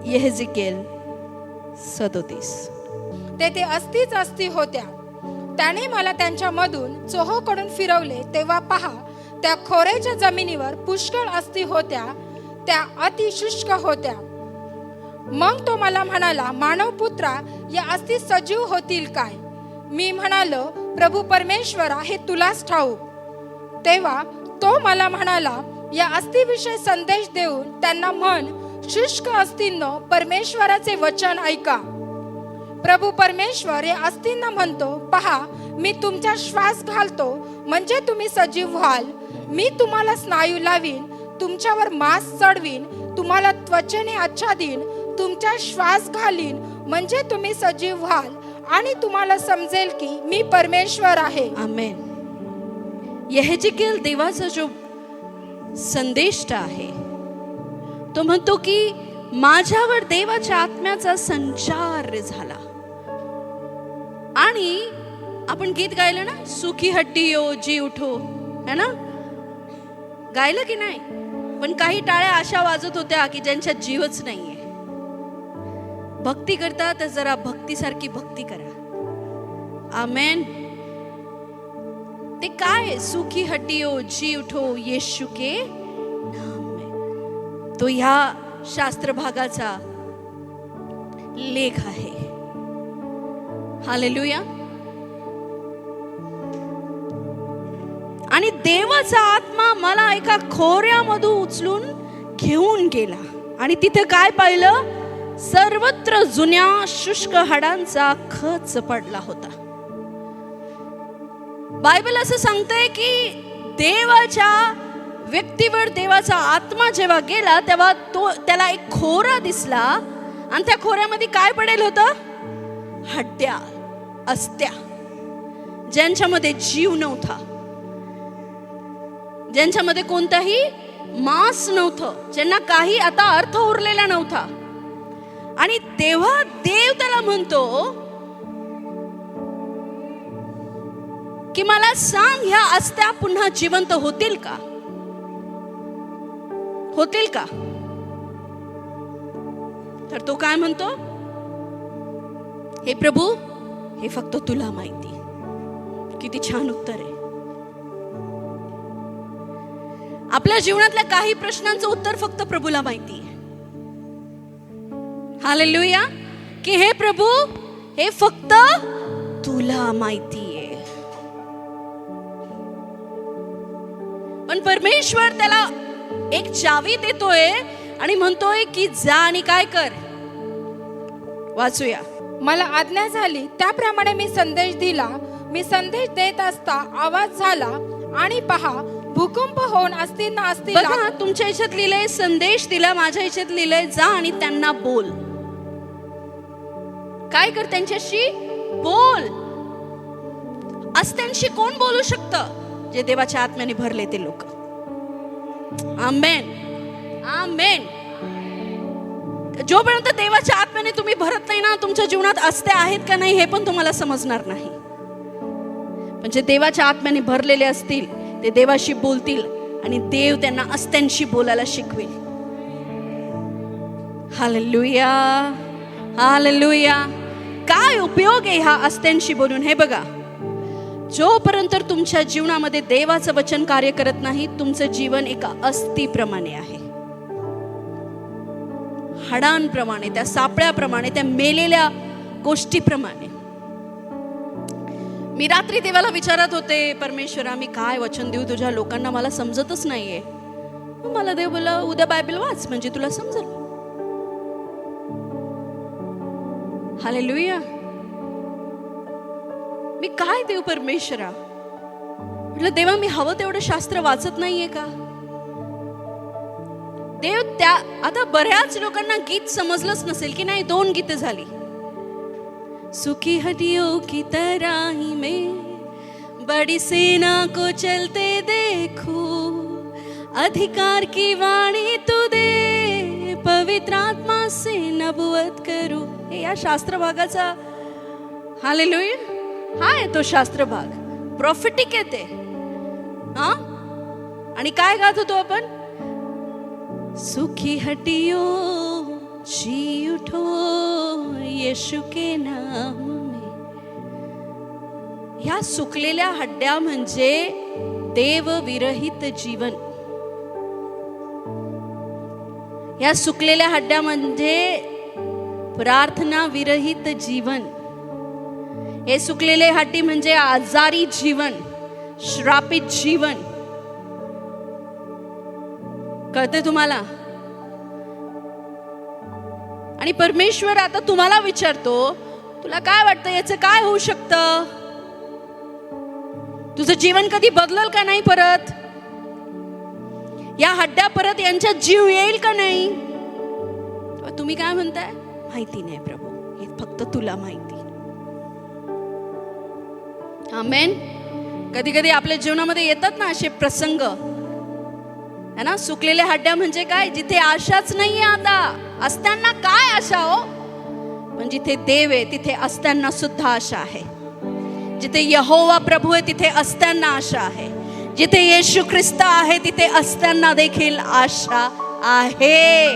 यहेजकेल 37. तेथे अस्थिच अस्थी होत्या. त्याने मला त्यांच्यामधून चोहोकडून फिरवले, तेव्हा पहा, त्या खोरेच्या जमिनीवर पुष्कळ अस्थी होत्या, त्या अतिशुष्क होत्या. मग तो मला म्हणाला, मानवपुत्रा, या अस्थी सजीव होतील काय? मी म्हणालो, प्रभू परमेश्वरा, हे तुलाच ठाऊक. तेव्हा तो मला म्हणाला, या अस्थीविषयी संदेश देऊन त्यांना म्हण, शुष्क अस्थींनो, परमेश्वराचे वचन ऐका. प्रभू परमेश्वर या अस्थींना म्हणतो, पहा, मी तुमचा श्वास घालतो म्हणजे तुम्ही सजीव व्हाल. मी तुम्हाला स्नायू लावीन, तुमच्यावर मांस चढवीन, तुम्हाला त्वचेने आच्छादीन, तुमचा श्वास घालीन म्हणजे तुम्ही सजीव व्हाल आणि तुम्हाला समजेल की मी परमेश्वर आहे. आमेन. यहेजकेल देवाचा जो संदेष्ट आहे तो म्हणतो की माझ्यावर देवाच्या आत्म्याचा संचार झाला. आणि आपण गीत गायलं ना, सुखी हट्टीयो जी उठो, है ना, गायलं की नाही? पण काही टाळ्या अशा वाजत होत्या की ज्यांच्यात जीवच नाहीये. भक्ती करता तर जरा भक्तीसारखी भक्ती करा. आमेन. ते काय? सुखी हट्टीयो जी उठो येशू के नाम में. तो ह्या शास्त्र भागाचा लेख आहे. हालेलुया. आणि देवाचा आत्मा मला एका खोऱ्यामधून उचलून घेऊन गेला आणि तिथे काय पाहिलं? सर्वत्र जुन्या शुष्क हाडांचा खच पडला होता. बायबल असं सांगतंय की देवाच्या व्यक्तीवर देवाचा आत्मा जेव्हा गेला तेव्हा त्याला एक खोरा दिसला आणि त्या खोऱ्यामध्ये काय पडेल होतं? हड्ड्या, अस्त्या, ज्यांच्यामध्ये जीव नव्हता, ज्यांच्यामध्ये कोणताही मांस नव्हतं, ज्यांना काही आता अर्थ उरलेला नव्हता. आणि तेव्हा देव त्याला म्हणतो की मला सांग, ह्या अस्त्या पुन्हा जिवंत होतील का? होतील का? तर तो काय म्हणतो? हे प्रभू, हे फक्त तुला माहिती. किती छान उत्तर आहे. आपल्या जीवनातल्या काही प्रश्नांचं उत्तर फक्त प्रभूला माहिती आहे. हालेलुया. की हे प्रभू, हे फक्त तुला माहिती आहे. पण परमेश्वर त्याला एक चावी देतोय आणि म्हणतोय की जा आणि काय कर. वाचूया. मला आज्ञा झाली, त्याप्रमाणे मी संदेश दिला. मी संदेश देत असता आवाज झाला आणि पहा, भूकंप होऊन अस्थिंना अस्थिला. बघा, तुमच्या याच्यात लिहिलंय संदेश दिला, माझ्या याच्यात लिहिलंय जा आणि त्यांना बोल. काय कर? त्यांच्याशी बोल. अस्त्यांशी कोण बोलू शकतं? जे देवाच्या आत्म्याने भरले ते लोक. आमेन. आमेन. जोपर्यंत देवाच्या आत्म्याने तुम्ही भरत नाही ना, तुमच्या जीवनात अस्त्या आहेत का नाही हे पण तुम्हाला समजणार नाही. पण जे देवाच्या आत्म्याने भरलेले असतील ते देवाशी बोलतील आणि देव त्यांना अस्त्यांशी बोलायला शिकवेल. हालेलुया. हालेलुया. काय उपयोग आहे ह्या अस्त्यांशी बोलून? हे बघा, जोपर्यंत तुमच्या जीवनामध्ये देवाचं वचन कार्य करत नाही, तुमचं जीवन एका अस्थिप्रमाणे आहे, हाडांप्रमाणे, त्या सापळ्याप्रमाणे, त्या मेलेल्या गोष्टीप्रमाणे. मी रात्री देवाला विचारत होते, परमेश्वरा, मी काय वचन देऊ तुझ्या लोकांना? मला समजतच नाहीये. मला देव बोलला, उद्या बायबल वाच म्हणजे तुला समजेल. हालेलुया. मी काय देऊ परमेश्वरा? म्हटलं, देवा, मी हवं तेवढं शास्त्र वाचत नाहीये का? देव, त्या आता बऱ्याच लोकांना गीत समजलंच नसेल की नाही. 2 गीतं झाली. सुखी हड्डियों की तरह ही मैं बड़ी सेना को चलते देखूं, अधिकार की वाणी तू दे, पवित्र आत्मा से नबुवत करूं. हे या शास्त्र भागाचा हालेलुया हा आहे तो शास्त्र भाग. प्रॉफिटिक आहे ते. हा, आणि काय गात होतो आपण? सुखी हड्डियों जी उठो यीशु के नाम में. ह्या सुकलेल्या हड्ड्या म्हणजे देवविरहित जीवन. ह्या सुकलेल्या हड्ड्या म्हणजे प्रार्थना विरहित जीवन. हे सुकलेले हड्डी म्हणजे आजारी जीवन, श्रापित जीवन. कळते तुम्हाला? आणि परमेश्वर आता तुम्हाला विचारतो, तुला काय वाटतं याचं काय होऊ शकतं? तुझं जीवन कधी बदलल का नाही? परत या हड्ड्या परत यांच्यात जीव येईल का नाही? तुम्ही काय म्हणताय? माहिती नाही प्रभू, हे फक्त तुला माहिती. आमेन. कधी कधी आपल्या जीवनामध्ये येतात ना असे प्रसंग, है ना? सुकलेल्या हड्ड्या म्हणजे काय? जिथे आशाच नाहीये आता. असताना काय आशा हो? पण जिथे देव आहे तिथे असताना सुद्धा आशा आहे. जिथे यहोवा प्रभू आहे तिथे असताना आशा आहे. जिथे येशू ख्रिस्त आहे तिथे असताना देखील आशा आहे.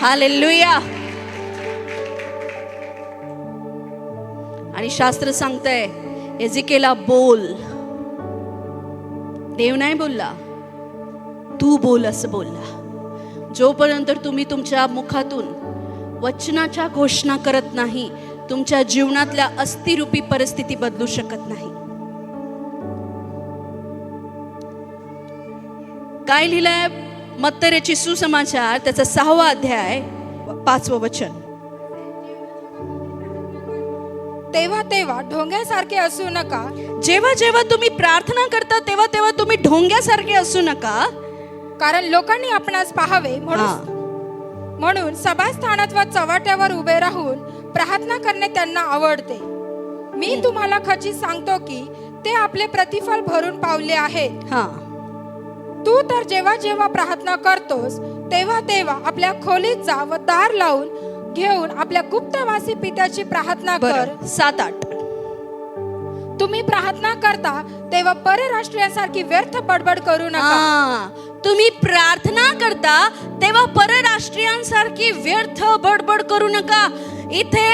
हालेलुया. आणि शास्त्र सांगतंय, एजिकेला बोल. देव नाही बोलला, तू बोल असं बोलला. जोपर्यंत तुम्ही तुमच्या मुखातून वचनाच्या घोषणा करत नाही, तुमच्या जीवनातल्या अस्थिरूपी परिस्थिती बदलू शकत नाही. काय लिहिलंय? मत्तरेची सुसमाचार त्याचा 6वा अध्याय 5वं वचन. तेव्हा तेव्हा ढोंग्यासारखे असू नका. जेव्हा जेव्हा तुम्ही प्रार्थना करता तेव्हा तेव्हा तुम्ही ढोंग्यासारखे असू नका, कारण लोकांनी आपणास पाहावे म्हणून सभास्थानात व चव्हाट्यावर उभे राहून प्रार्थना करणे त्यांना आवडते. मी तुम्हाला खचित सांगतो की ते आपले प्रतिफल भरून पावले आहेत. तू तर जेव्हा जेव्हा प्रार्थना करतोस तेव्हा तेव्हा आपल्या खोलीत जा व दार लावून घेऊन आपल्या गुप्तवासी पित्याची प्रार्थना कर. 7-8. तुम्ही प्रार्थना करता तेव्हा परराष्ट्रीयांसारखी व्यर्थ बडबड करू नका. तुम्ही प्रार्थना करता तेव्हा परराष्ट्रीयांसारखी व्यर्थ बडबड करू नका. इथे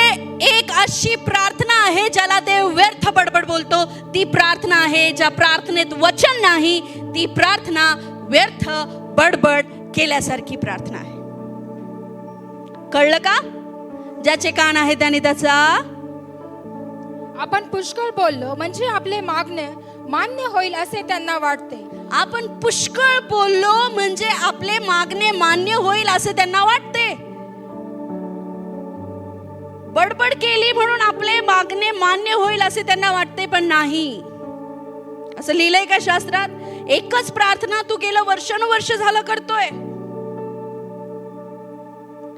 एक अशी प्रार्थना आहे ज्याला देव व्यर्थ बडबड बोलतो. ती प्रार्थना आहे ज्या प्रार्थनेत वचन नाही. ती प्रार्थना व्यर्थ बडबड केल्यासारखी प्रार्थना आहे. कळलं का? ज्याचे कान आहे त्याने त्याचा. आपण पुष्कळ बोललो म्हणजे आपले मागणे मान्य होईल असे त्यांना वाटते. आपण पुष्कळ बोललो म्हणजे आपले मागणे मान्य होईल असे त्यांना वाटते. बडबड केली म्हणून आपले मागणे मान्य होईल असे त्यांना वाटते, पण नाही. असं लिहिलंय का शास्त्रात? एकच प्रार्थना तू गेलं वर्षानुवर्ष झालं करतोय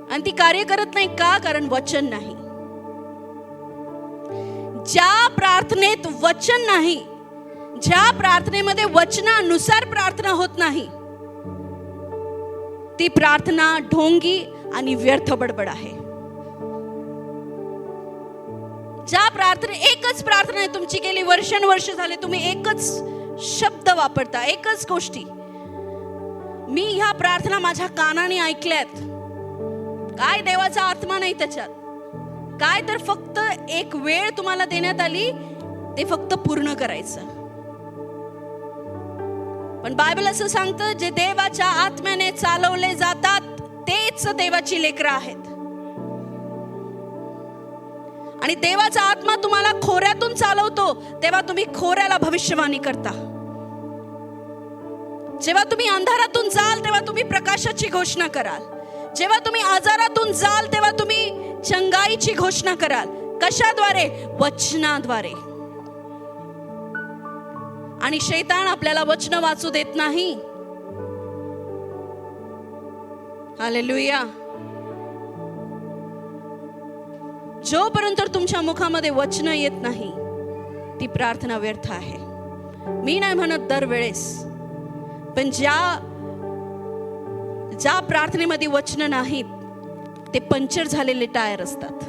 आणि ती कार्य करत नाही का? कारण वचन नाही. ज्या प्रार्थनेत वचन नाही, ज्या प्रार्थनेमध्ये वचनानुसार प्रार्थना होत नाही, ती प्रार्थना ढोंगी आणि व्यर्थ बडबड आहे. ज्या प्रार्थना, एकच प्रार्थना आहे तुमची गेली वर्षानुवर्ष झाले, तुम्ही एकच शब्द वापरता, एकच गोष्टी. मी ह्या प्रार्थना माझ्या कानाने ऐकल्यात. काय देवाचा आत्मा नाही त्याच्यात. काय तर फक्त एक वेळ तुम्हाला देण्यात आली, ते फक्त पूर्ण करायचं. पण बायबल असं सांगतं, जे देवाच्या आत्म्याने चालवले जातात तेच देवाची लेकरं आहेत. आणि देवाचा आत्मा तुम्हाला खोऱ्यातून चालवतो तेव्हा तुम्ही खोऱ्याला भविष्यवाणी करता. जेव्हा तुम्ही अंधारातून जाल तेव्हा तुम्ही प्रकाशाची घोषणा कराल. जेव्हा तुम्ही आजारातून जाल तेव्हा तुम्ही चंगाईची घोषणा कराल. कशाद्वारे? वचनाद्वारे. आणि शैतान आपल्याला वचन वाचू देत नाही. हालेलुया. जोपर्यंत तुमच्या मुखामध्ये वचन येत नाही, ती प्रार्थना व्यर्थ आहे. मी नाही म्हणत दरवेळेस, पण ज्या प्रार्थनेमध्ये वचन नाहीत ते पंक्चर झालेले टायर असतात.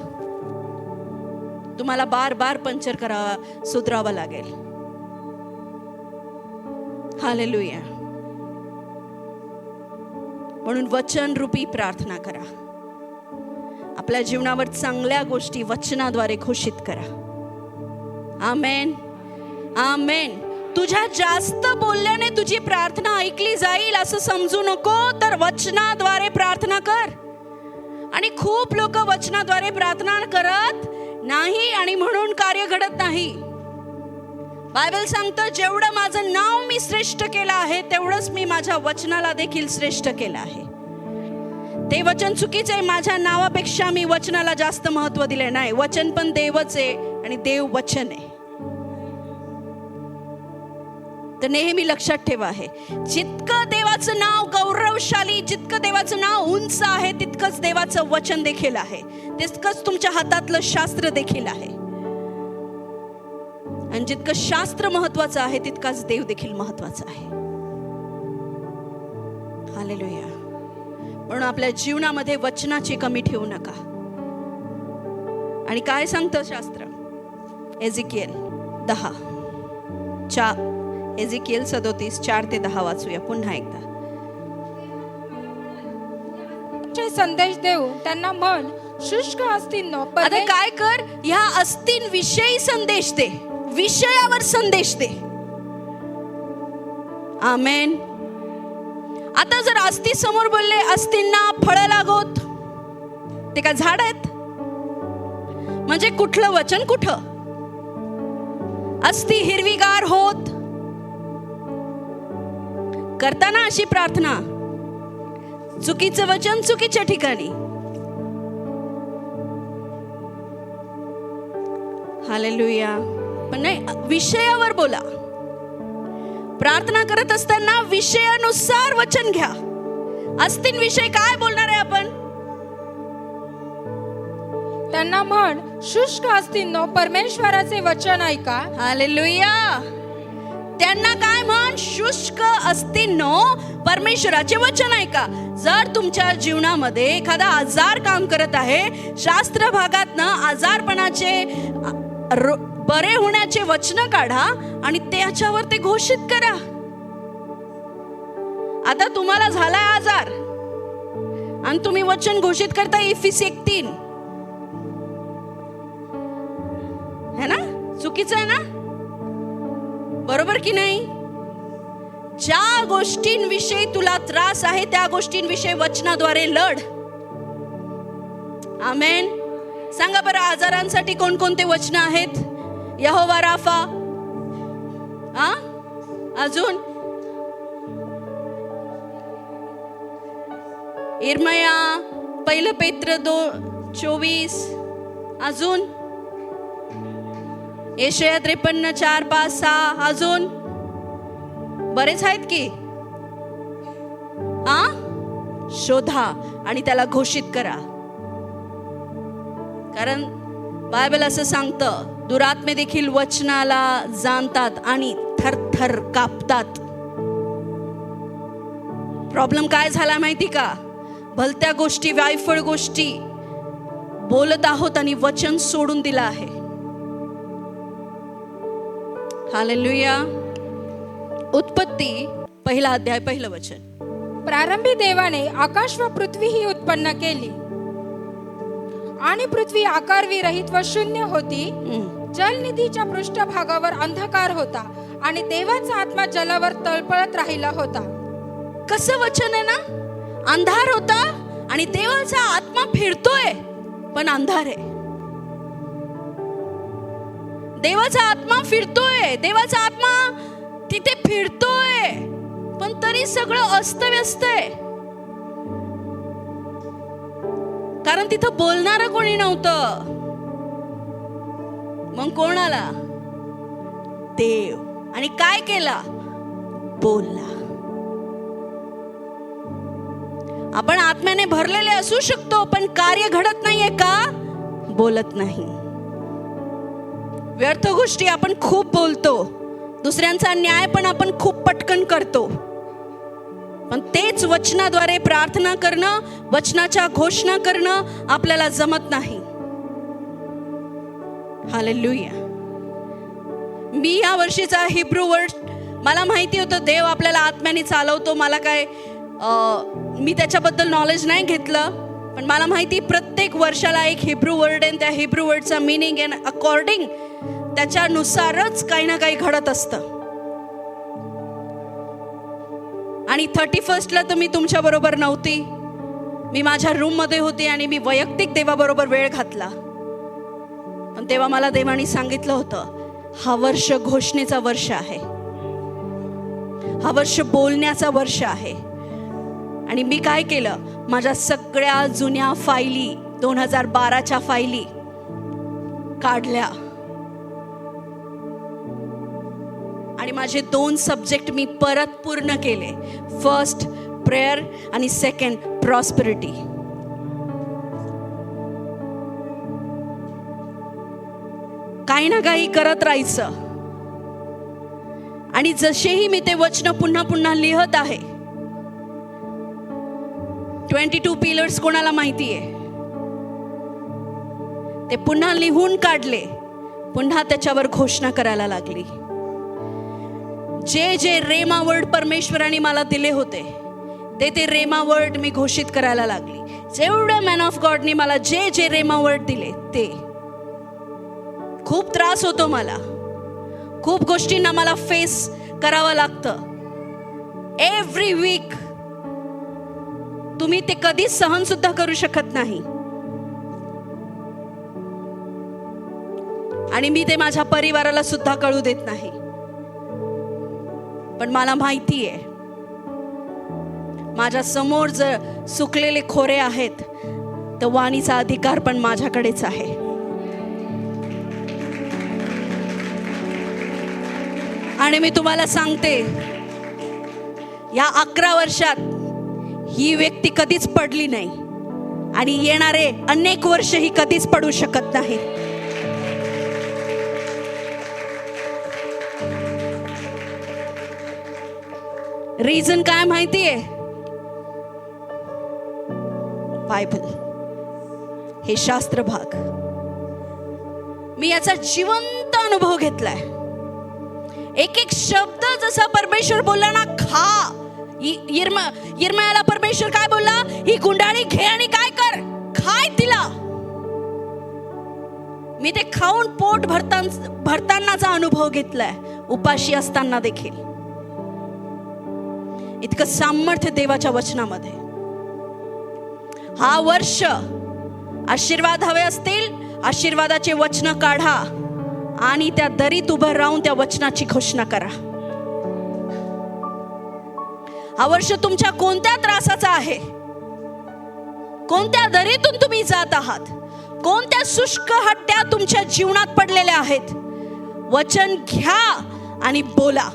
तुम्हाला बार बार पंक्चर करावा, सुधारावा लागेल. हालेलुया. म्हणून वचन रूपी प्रार्थना करा. आपल्या जीवनावर चांगल्या गोष्टी वचनाद्वारे घोषित करा. आमेन, आमेन. तुझ्या जास्त बोलल्याने तुझी प्रार्थना ऐकली जाईल असं समजू नको, तर वचनाद्वारे प्रार्थना कर. आणि खूप लोक वचनाद्वारे प्रार्थना करत नाही आणि म्हणून कार्य घडत नाही. बायबल सांगतं, जेवढं माझं नाव मी श्रेष्ठ केलं आहे तेवढंच मी माझ्या वचनाला देखील श्रेष्ठ केलं आहे. ते वचन चुकीचे आहे. माझ्या नावापेक्षा मी वचनाला जास्त महत्व दिले नाही. वचन पण देवच आहे आणि देव वचन आहे. तर नेहमी लक्षात ठेवा आहे, जितकं देवाचं नाव गौरवशाली, जितकं देवाचं नाव उंच आहे, तितकंच देवाचं वचन देखील आहे, तितकंच तुमच्या हातातलं शास्त्र देखील आहे. आणि जितकं शास्त्र महत्वाचं आहे तितकाच देव देखील महत्वाचा आहे. हालेलुया. म्हणून आपल्या जीवनामध्ये वचनाची कमी ठेवू नका. आणि काय सांगतं शास्त्र? एजिकिएल 10:4, एजिकिएल 37:4-10 वाचूया पुन्हा एकदा. संदेश देऊन त्यांना म्हण, शुष्क अस्तींनो, आता काय कर, ह्या अस्तींविषयी संदेश दे, विषयावर संदेश दे. आमेन. आता जर अस्ती समोर बोलले, अस्तींना फळं लागोत, ते का झाड आहेत? म्हणजे कुठलं वचन कुठं? अस्ती हिरवीगार होत. करताना अशी प्रार्थना, चुकीचं वचन चुकीच्या ठिकाणी. हालेलुया. पण नाही, विषयावर बोला. प्रार्थना करत असताना विषयानुसार वचन घ्या. अस्तींविषयी काय बोलणार आहे आपण? त्यांना म्हण, शुष्क अस्तींनो, परमेश्वराचे वचन ऐका. हालेलुया. त्यांना काय म्हण? शुष्क अस्तींनो, परमेश्वराचे वचन ऐका. जर तुमच्या जीवनामध्ये एखादा आजार काम करत आहे, शास्त्र भागातनं आजारपणाचे बरे होण्याचे वचन काढा आणि त्याच्यावर ते घोषित करा. आता तुम्हाला झालाय आजार आणि तुम्ही वचन घोषित करता इफिसी 1:3, है ना? चुकीचं आहे ना? बरोबर की नाही? ज्या गोष्टींविषयी तुला त्रास आहे त्या गोष्टींविषयी वचनाद्वारे लढ. आमेन. सांगा बरं, आजारांसाठी कोणकोणते वचन आहेत? यहोवा राफा, अजून इर्मया, 1 पेत्र 2:24, अजून यशाया 53:4-5-6, अजून बरेच आहेत की. शोधा आणि त्याला घोषित करा. कारण बायबल असं सांगतं, दुरात्मे देखील वचनाला जाणतात आणि थरथर कापतात. प्रॉब्लेम काय झाला माहिती का? भलत्या गोष्टी, वायफळ गोष्टी बोलत आहोत आणि वचन सोडून दिलं आहे. हालेलुया. उत्पत्ती 1 अध्याय 1 वचन. प्रारंभी देवाने आकाश व पृथ्वी ही उत्पन्न केली, आणि पृथ्वी आकारविरहित व शून्य होती. जलनिधीच्या पृष्ठभागावर अंधकार होता आणि देवाचा आत्मा जलावर तळपळत राहिला होता. कसं वचन आहे ना? अंधार होता आणि देवाचा आत्मा फिरतोय पण अंधार आहे. देवाचा आत्मा फिरतोय, देवाचा आत्मा तिथे फिरतोय, पण तरी सगळं अस्तव्यस्त आहे. कारण तिथं बोलणारं कोणी नव्हतं. मग कोण आला? देव. आणि काय केला? बोलला. आपण आत्म्याने भरलेले असू शकतो, पण कार्य घडत नाहीये का? बोलत नाही. व्यर्थ गोष्टी आपण खूप बोलतो, दुसऱ्यांचा न्याय पण आपण खूप पटकन करतो, पण तेच वचनाद्वारे प्रार्थना करणं, वचनाच्या घोषणा करणं आपल्याला जमत नाही. हालेलुया. मी या वर्षीचा हिब्रू वर्ड, मला माहिती होतं देव आपल्याला आत्म्याने चालवतो. मला काय मी त्याच्याबद्दल नॉलेज नाही घेतलं, पण मला माहिती प्रत्येक वर्षाला एक हिब्रू वर्ड आहे, त्या हिब्रू वर्डचा मिनिंग आहे, अकॉर्डिंग त्याच्यानुसारच काही ना काही घडत असतं. आणि 31st तर मी तुमच्या बरोबर नव्हती, मी माझ्या रूममध्ये होती आणि मी वैयक्तिक देवाबरोबर वेळ घातला. पण तेव्हा मला देवाने सांगितलं होतं, हा वर्ष घोषणेचा वर्ष आहे, हा वर्ष बोलण्याचा वर्ष आहे. आणि मी काय केलं, माझ्या सगळ्या जुन्या फायली 2012च्या फायली काढल्या आणि माझे 2 सब्जेक्ट मी परत पूर्ण केले. फर्स्ट प्रेयर आणि सेकंड प्रॉस्पेरिटी. काही ना काही करत राहायचं. आणि जसेही मी ते वचन पुन्हा पुन्हा लिहत आहे, 22 पिलर्स कोणाला माहिती आहे, ते पुन्हा लिहून काढले, पुन्हा त्याच्यावर घोषणा करायला लागली. जे जे रेमा वर्ड परमेश्वराने मला दिले होते ते रेमा वर्ड मी घोषित करायला लागली. जेवढे मॅन ऑफ गॉडनी मला जे जे रेमा वर्ड दिले ते. खूप त्रास होतो मला, खूप गोष्टींना मला फेस करावं लागतं. एव्हरी वीक तुम्ही ते कधीच सहन सुद्धा करू शकत नाही. आणि मी ते माझ्या परिवाराला सुद्धा कळू देत नाही. पण मला माहिती आहे, माझ्या समोर जर सुकलेले खोरे आहेत तर वाणीचा अधिकार पण माझ्याकडेच आहे. आणि मी तुम्हाला सांगते, या 11 वर्षात ही व्यक्ती कधीच पडली नाही आणि येणारे अनेक वर्ष ही कधीच पडू शकत नाही. रिझन काय माहितीये? बायबल, हे शास्त्र भाग. मी याचा जिवंत अनुभव घेतलाय. एक एक शब्द जसा परमेश्वर बोलला ना, खा. यिर्मयाला परमेश्वर काय बोलला? ही गुंडाळी घे आणि काय कर, खाय तिला. मी ते खाऊन पोट भरतानाचा अनुभव घेतलाय, उपाशी असताना देखील. इतकं सामर्थ्य देवाच्या वचनामध्ये. हा वर्ष आशीर्वाद हवे असतील, आशीर्वादाचे वचन काढा आणि त्या दरीत उभं राहून त्या वचनाची घोषणा करा. हा वर्ष तुमच्या कोणत्या त्रासाचा आहे, कोणत्या दरीतून तुम्ही जात आहात, कोणत्या शुष्क हट्ट्या तुमच्या जीवनात पडलेल्या आहेत, वचन घ्या आणि बोला.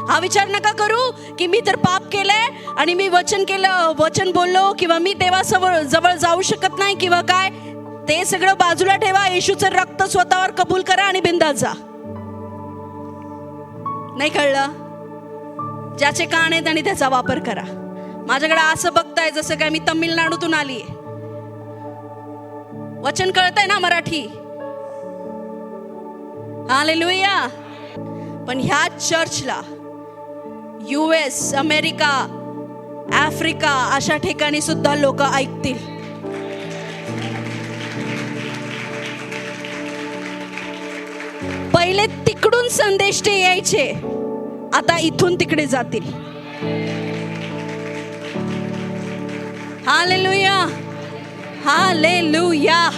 हा विचार नका करू की मी तर पाप केलंय आणि मी वचन बोललो किंवा मी देवाजवळ जाऊ शकत नाही किंवा काय. ते सगळं बाजूला ठेवा. येशूचं रक्त स्वतःवर कबूल करा आणि बिंदास जा. नाही कळलं? ज्याचे कान आहेत आणि त्याचा वापर करा. माझ्याकडे असं बघताय जसं काय मी तमिळनाडूतून आली आहे. वचन कळतंय ना मराठी? हालेलुया. पण ह्या चर्चला US, अमेरिका, आफ्रिका अशा ठिकाणी सुद्धा लोक ऐकतील. पहिले तिकडून संदेश ते यायचे, आता इथून तिकडे जातील. Hallelujah, hallelujah.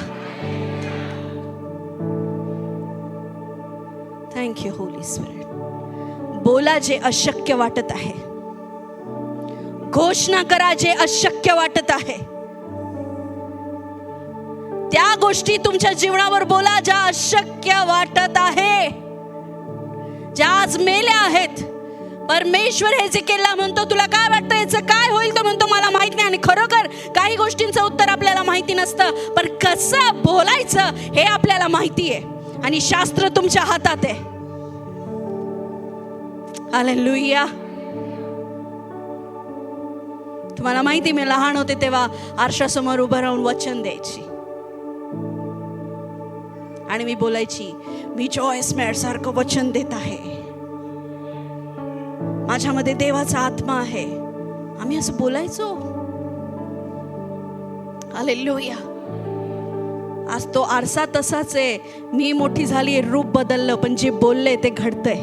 Thank you Holy spirit. बोला जे अशक्य वाटत आहे, घोषणा करा जे अशक्य वाटत आहे. त्या गोष्टी तुमच्या जीवनावर बोला ज्या अशक्य वाटत आहे, ज्या आज मेल्या आहेत. परमेश्वर हेजेकियेलला म्हणतो, तुला काय वाटतं याचं काय होईल? तो म्हणतो मला माहित नाही. आणि खरोखर काही गोष्टींचं उत्तर आपल्याला माहिती नसतं, पण कसं बोलायचं हे आपल्याला माहिती आहे. आणि शास्त्र तुमच्या हातात आहे. हालेलुया. तुम्हाला माहिती, मी लहान होते तेव्हा आरशासमोर उभं राहून वचन द्यायची आणि मी बोलायची, मी जॉयस मेयर सारखं वचन देत आहे. माझ्यामध्ये देवाचा आत्मा आहे. आम्ही असं बोलायचो. हालेलुया. आज तो आरसा तसाच आहे. मी मोठी झाली, रूप बदललं, पण जे बोलले ते घडतंय.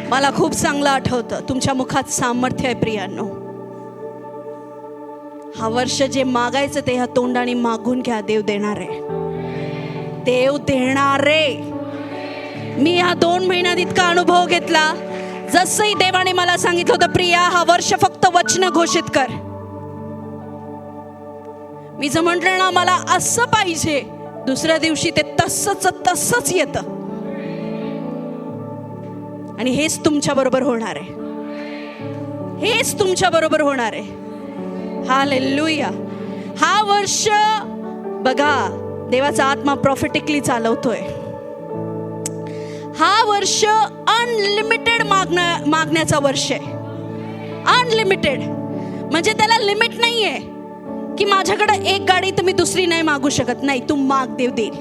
मला खूप चांगलं आठवतं, तुमच्या मुखात सामर्थ्य आहे प्रियांनो. हा वर्ष जे मागायचं ते ह्या तोंडाने मागून घ्या. देव देणार आहे. देव देणार आहे. मी ह्या 2 महिन्यात इतका अनुभव घेतला. जसंही देवाने मला सांगितलं होतं, प्रिया हा वर्ष फक्त वचन घोषित कर. मी जर म्हटलं ना मला असं पाहिजे, दुसऱ्या दिवशी ते तसंच येतं. आणि हेच तुमच्या बरोबर होणार आहे. हेच तुमच्या बरोबर होणार आहे. हालेलुया. हा वर्ष बघा, देवाचा आत्मा प्रॉफिटिकली चालवतोय. हा वर्ष अनलिमिटेड मागण्याचा वर्ष आहे. अनलिमिटेड म्हणजे त्याला लिमिट नाहीये की माझ्याकडे एक गाडी तर मी दुसरी नाही मागू शकत. नाही, तू माग, देव देईल.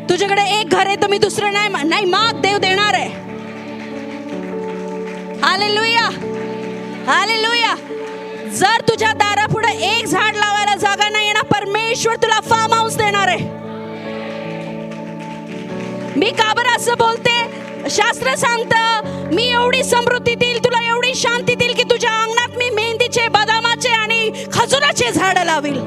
तुझ्याकडे एक घर आहे तर मी दुसरं नाही माग, देव देणार आहे. हालेलुया. हालेलुया. जर तुझ्या दारापुढे एक झाड लावायला जागा नाही ना, परमेश्वर तुला फार्म हाऊस देणार आहे. मी का बरं असं बोलते? शास्त्र सांगतं, मी एवढी समृद्धी देईल तुला, एवढी शांती देईल की तुझ्या अंगणात मी मेहंदीचे, बदामाचे आणि खजुराचे झाड लावील.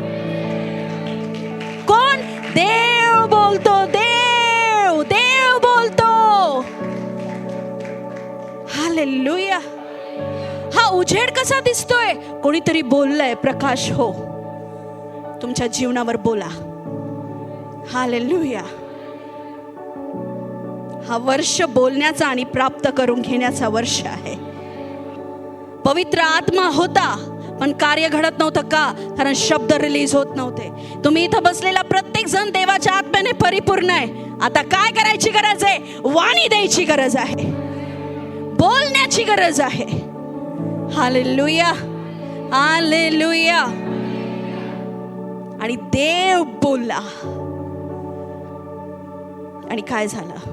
कोण? देव बोलतो. देव बोलतो. हालेलुया. हा उजेड कसा दिसतोय? कोणीतरी बोललंय, प्रकाश हो. तुमच्या जीवनावर बोला. हालेलुया. हा वर्ष बोलण्याचा आणि प्राप्त करून घेण्याचा वर्ष आहे. पवित्र आत्मा होता पण कार्य घडत नव्हतं. का? कारण शब्द रिलीज होत नव्हते. तुम्ही इथं बसलेला प्रत्येक जण देवाच्या आत्म्याने परिपूर्ण आहे. आता काय करायची गरज आहे? वाणी द्यायची गरज आहे. बोलण्याची गरज आहे. हालेलुया. हालेलुया. आणि देव बोलला. आणि काय झालं?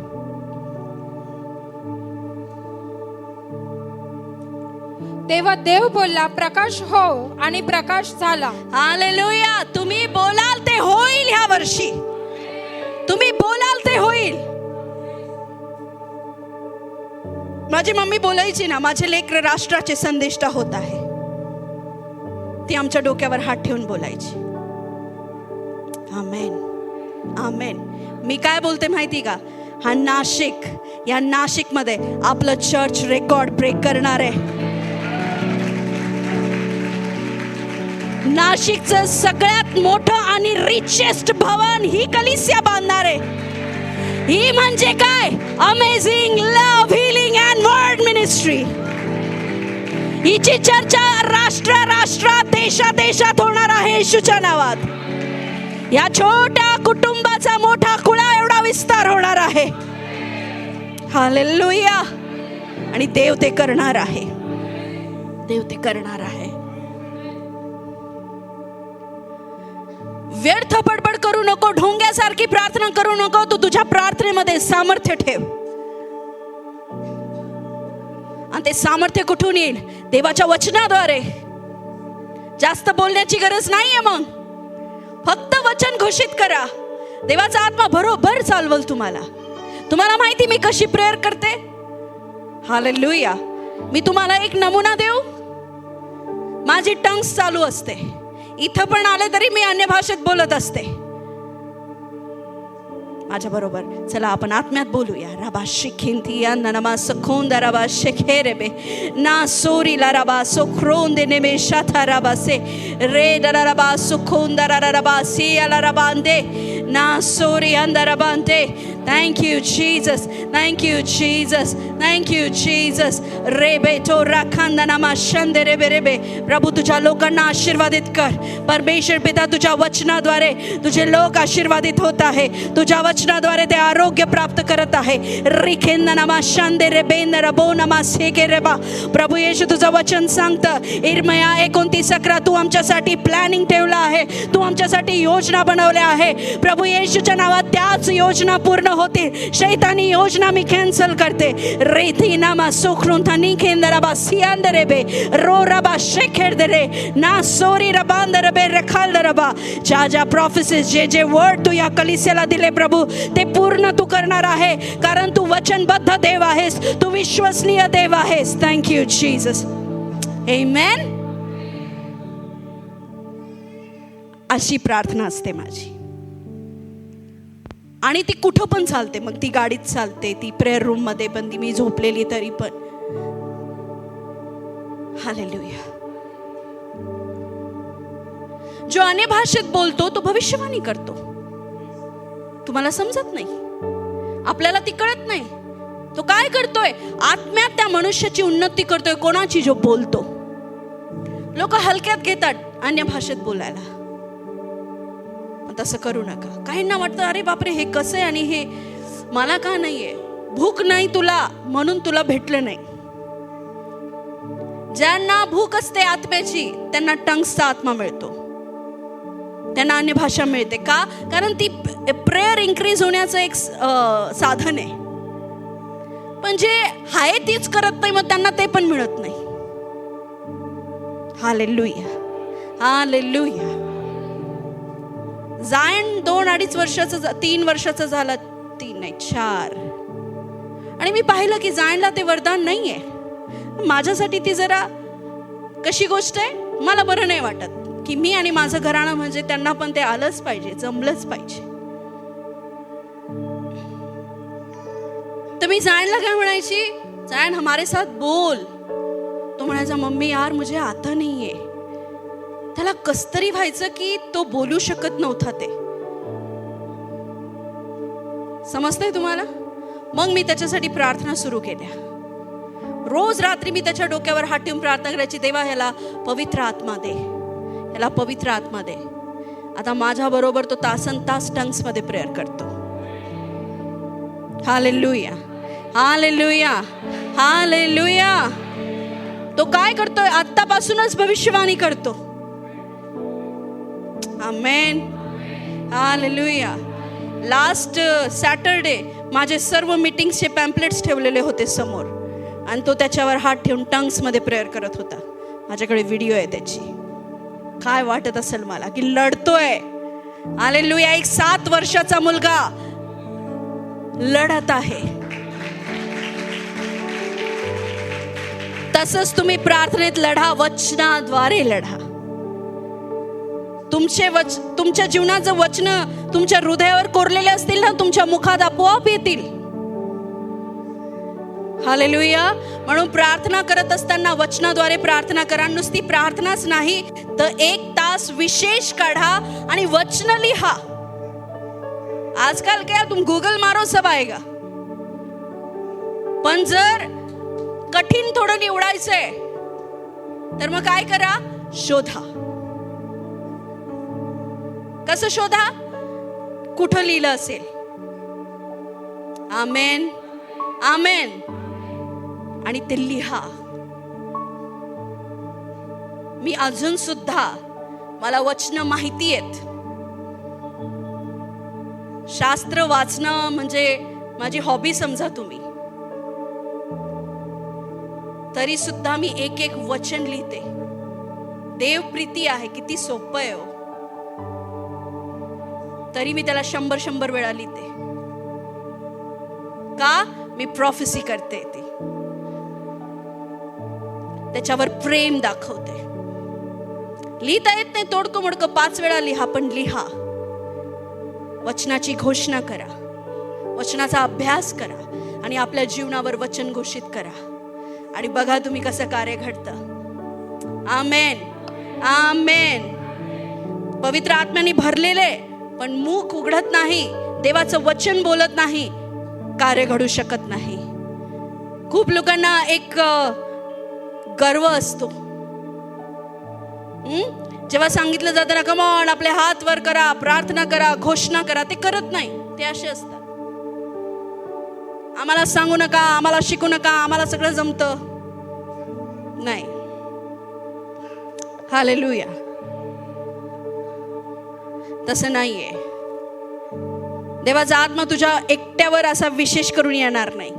तेव्हा देव बोलला, प्रकाश हो, आणि प्रकाश झाला. हालेलुया. तुम्ही बोलाल ते होईल. ह्या वर्षी तुम्ही बोलाल ते होईल. माझी मम्मी बोलायची ना, माझे लेकर राष्ट्राचे संदेष्टा होत आहे. ती आमच्या डोक्यावर हात ठेवून बोलायची. आमेन. आमेन. मी काय बोलते माहिती का? हा नाशिक, या नाशिक मध्ये आपलं चर्च रेकॉर्ड ब्रेक करणार आहे. नाशिकचं सगळ्यात मोठं आणि रिचेस्ट भवन ही कलिसिया बांधणार आहे. ही म्हणजे काय? Amazing love healing and word ministry. हिची चर्चा राष्ट्रात देशात होणार आहे येशूच्या नावात. या छोट्या कुटुंबाचा मोठा कुळा एवढा विस्तार होणार आहे. हालेलुया. आणि देव ते करणार आहे. देव ते करणार आहे. व्यर्थ बडबड करू नको. ढोंग्यासारखी प्रार्थना करू नको. तू तुझ्या प्रार्थनेमध्ये सामर्थ्य ठेव. आणि ते सामर्थ्य कुठून येईल? देवाच्या वचनाद्वारे. जास्त बोलण्याची गरज नाहीये. मग फक्त वचन घोषित करा. देवाचा आत्मा बरोबर चालवल तुम्हाला. तुम्हाला माहिती मी कशी प्रेयर करते? हालेलुया. मी तुम्हाला एक नमुना देऊ. माझी टंग्स चालू असते. इथं पण आले तरी मी अन्य भाषेत बोलत असते. माझ्या बरोबर चला आपण आत्म्यात बोलूया. रबा शिखिंतिया ननमा सखोंदा रबा शेखेरेबे ना सोरीला रबा सोखरोंदे नेमे शाथा रबा से रे रबा सुखोंदा रबा सियाला रबांदे ना सोरी अंदर रबांदे. Thank you Jesus. Thank you Jesus. Thank you Jesus. रेबे तो राखंदा नमा शंदे रेबे रेबे. प्रभू तुझ्या लोकांना आशीर्वादित कर. परमेश्वर पिता तुझ्या वचनाद्वारे तुझे लोक आशीर्वादित होत आहे. तुझ्या वचनाद्वारे ते आरोग्य प्राप्त करत आहे. रिखेंदा नमा शंदे रेबेंद रबो नमा सेके रेबा. प्रभू येशू तुझं वचन सांगतं इर्मया 29:11 तू आमच्यासाठी प्लॅनिंग ठेवलं आहे. तू आमच्यासाठी योजना बनवल्या आहे. प्रभू प्रभू येशूच्या नावात त्याच योजना पूर्ण होतील. शैतानी योजना मी कॅन्सल करते. रेथी नामा सोखरून थानी केंदराबा सियांदरे बे रोराबा शेखेरदरे ना सोरी रबांदर बे रखालदरबा. ज्या प्रॉफिसेस जे वर्ड तू या कलिसियाला दिले प्रभू ते पूर्ण तू करणार आहे, कारण तू वचनबद्ध देव आहेस, तू विश्वसनीय देव आहेस. Thank you Jesus. आमेन. अशी प्रार्थना असते माझी, आणि ती कुठं पण चालते. मग ती गाडीत चालते, ती प्रेयर रूम मध्ये पण, ती मी झोपलेली तरी पण. हालेलुया. जो अन्य भाषेत बोलतो तो भविष्यवाणी करतो. तुम्हाला समजत नाही, आपल्याला ती कळत नाही. तो काय करतोय? आत्म्यात त्या मनुष्याची उन्नती करतोय. कोणाची? जो बोलतो. लोक हलक्यात घेतात अन्य भाषेत बोलायला. तसं करू नका. काहींना वाटतं अरे बापरे हे कसं आहे आणि हे मला का नाहीये. भूक नाही तुला म्हणून तुला भेटलं नाही. ज्यांना भूक असते आत्म्याची त्यांना टंग्सचा आत्मा मिळतो, त्यांना अन्य भाषा मिळते. का? कारण ती प्रेयर इन्क्रीज होण्याचं एक साधन आहे. पण जे आहे तीच करत नाही मग त्यांना ते पण मिळत नाही. Hallelujah, hallelujah. जायन 2-2.5 वर्षाचं 3 वर्षाचं झाला, 3 नाही 4. आणि मी पाहिलं की जायनला ते वरदान नाहीये. माझ्यासाठी ती जरा कशी गोष्ट आहे, मला बरं नाही वाटत की मी आणि माझं घराणं म्हणजे त्यांना पण ते आलंच पाहिजे, जमलंच पाहिजे. तर मी जायनला काय म्हणायची, जायन हमारे साथ बोल. तो म्हणायचा मम्मी यार मुझे आता नाहीये. त्याला कस्तरी व्हायचं की तो बोलू शकत नव्हता. ते समजतंय तुम्हाला? मग मी त्याच्यासाठी प्रार्थना सुरू केल्या. रोज रात्री मी त्याच्या डोक्यावर हात ठेवून प्रार्थना करायची, देवा ह्याला पवित्र आत्मा दे, ह्याला पवित्र आत्मा दे. आता माझ्या बरोबर तो तासनतास टंग्स मध्ये प्रेयर करतो. Hallelujah, hallelujah, hallelujah. तो काय करतोय? आत्तापासूनच भविष्यवाणी करतो. आमेन, हालेलुया. लास्ट सॅटरडे माझे सर्व मीटिंग्सचे पॅम्पलेट्स ठेवलेले होते समोर, आणि तो त्याच्यावर हात ठेवून टंग्स मध्ये प्रेयर करत होता. माझ्याकडे व्हिडिओ आहे त्याची. काय वाटत असेल मला की लढतोय. हालेलुया. एक 7 वर्षाचा मुलगा लढत आहे. तसंच तुम्ही प्रार्थनेत लढा, वचनाद्वारे लढा. तुमच्या जीवनाचं वचन तुमच्या हृदयावर कोरलेले असतील ना, तुमच्या मुखात आपोआप येतील. हालेलुया. म्हणून प्रार्थना करत असताना वचनाद्वारे प्रार्थना करा. नुसती प्रार्थनाच नाही तर 1 तास विशेष काढा आणि वचन लिहा. आजकाल क्या तुम गूगल मारो सब आएगा. पण जर कठीण थोडं निवडायचंय तर मग काय करा? शोधा. कसं शोधा? कुठं लिहिलं असेल. आमेन, आमेन. आणि ते लिहा. मी अजून सुद्धा मला वचन माहिती आहेत. शास्त्र वाचणं म्हणजे माझी हॉबी समजा तुम्ही. तरी सुद्धा मी एक वचन लिहिते. देव प्रीती आहे, किती सोपं आहे हो. तरी मी त्याला 100 वेळा लिहिते. का? मी प्रॉफेसी करते. ती त्याच्यावर प्रेम दाखवते. लिहिता येत नाही तोडकं मोडकं 5 वेळा लिहा, पण लिहा. वचनाची घोषणा करा, वचनाचा अभ्यास करा आणि आपल्या जीवनावर वचन घोषित करा. आणि बघा तुम्ही कसं कार्य घडतं. आमेन, आमेन. पवित्र आत्म्याने भरलेले पण मुख उघडत नाही, देवाचं वचन बोलत नाही, कार्य घडू शकत नाही. खूप लोकांना एक गर्व असतो. जेव्हा सांगितलं जातं ना, कमॉन आपले हात वर करा, प्रार्थना करा, घोषणा करा, ते करत नाही. ते असे असतात, आम्हाला सांगू नका, आम्हाला शिकू नका, आम्हाला सगळं जमतं. नाही. हालेलुया. तसं नाहीये. देवाचा आत्मा तुझ्या एकट्यावर असा विशेष करून येणार नाही.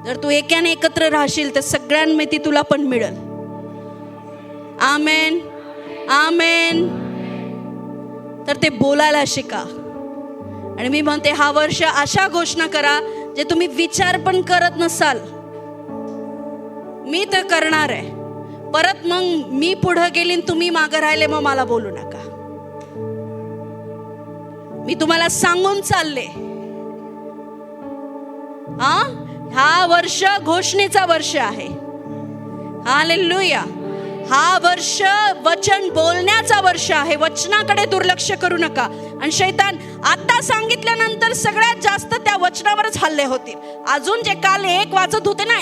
जर तू एकाने एकत्र राहशील तर सगळ्यांमध्ये तुला पण मिळेल. आमेन, आमेन. तर ते बोलायला शिका. आणि मी म्हणते हा वर्ष अशा घोषणा करा जे तुम्ही विचार पण करत नसाल. मी तर करणार आहे. परत मग मी पुढे गेली तुम्ही मागे राहिले मग मला बोलू नका. मी तुम्हाला सांगून चालले, हा वर्ष घोषणेचा वर्ष आहे. हालेलुया. हा वर्ष वचन बोलण्याचा वर्ष आहे. वचनाकडे दुर्लक्ष करू नका. आणि शैतान आता सांगितल्यानंतर सगळ्यात जास्त त्या वचनावरच हल्ले होतील. अजून जे काल एक वाचत होते ना,